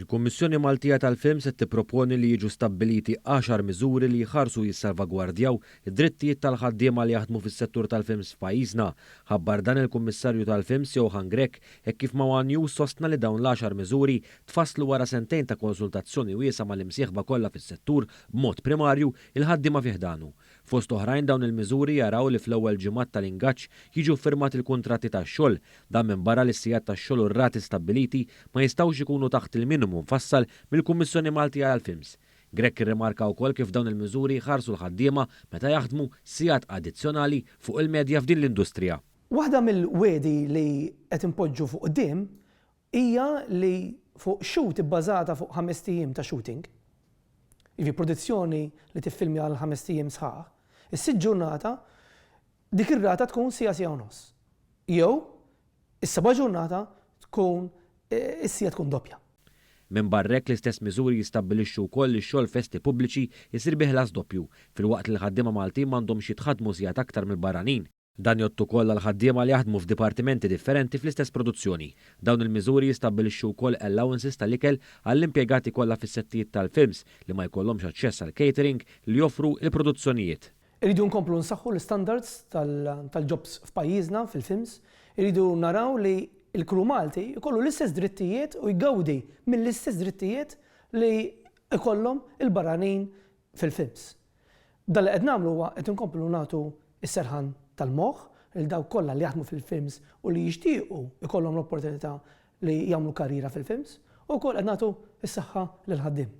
Il-Kummissjoni Maltija tal-Film se tipproponi li jiġu stabbiliti 10 miżuri li jħarsu jissalvagwardjaw id-drittijiet tal-ħaddiema li jaħdmu fis-settur tal-films f'pajjiżna. Ħabbar dan il-Kummissarju tal-Films Johan Grek hekk kif ma' One News sostna li dawn l-10 miżuri tfasslu wara sentejn ta' konsultazzjoni wiesa mal-imsieħba kollha fis-settur b'mod primarju il-ħaddiema fih danu. Fost oħrajn dawn il-miżuri jaraw li fl-ewwel ġimgħat tal-ingaġġ jiġu firmat il-kuntratti tax-xogħol dan minbarra li s-sigħat tax-xogħol u r-rati stabbiliti ma jistgħux ikunu taħt il-minimu mfassal mill-Kummissjoni Maltija għall-Films. Grek irrimarka wkoll kif dawn il-miżuri ħarsu l-ħaddiema meta jaħdmu sigħat addizzjonali fuq il-medja f'din l-industrija. Waħda mill-wedi li qed impoġġu fuq quddiem hija li fuq shoot ibbażata fuq 5 ijiem ta' shooting, jiġi produzzjoni li tiffilmi għal 5 ijiem sħaħ, is-sitt ġurnata dik ir-rata tkun siegħa u nofs. Jew is-seba' ġurnata tkun is-siegħa tkun doppja. Minn barrek l-istess miżuri jistabbilixxu wkoll li x-xogħol festi pubbliċi jsir bi ħlas doppju filwaqt li l-ħaddiema Maltin m'għandhomx jitħaddmu sigħat aktar mill-barranin. Dan jottu koll għal-ħaddiema li jaħdmu f'dipartimenti differenti fl-istess produzzjoni. Dawn il-miżuri jistabbilixxu wkoll allowances tal-ikel għall-impjegati kollha fis-settijiet tal-films li ma jkollhomx aċċess għal catering li joffru l-produzzjonijiet. Iridu nkomplu nsaħħu l-standards tal-jobs f'pajjiżna fil-films, iridu naraw li il-kru Malti jkollu l-istess drittijiet u jgawdi mill-istess drittijiet li jkollhom il-barranin fil-films. Dan li qed nagħmlu huwa qed inkomplu nagħtu s-serħan tal-moħħ lil dawk kollha li jaħdmu fil-films u li jixtiequ jkollhom l-opportunità li jagħmlu karriera fil-films u wkoll qed nagħtu s-saħħa lil ħaddiem.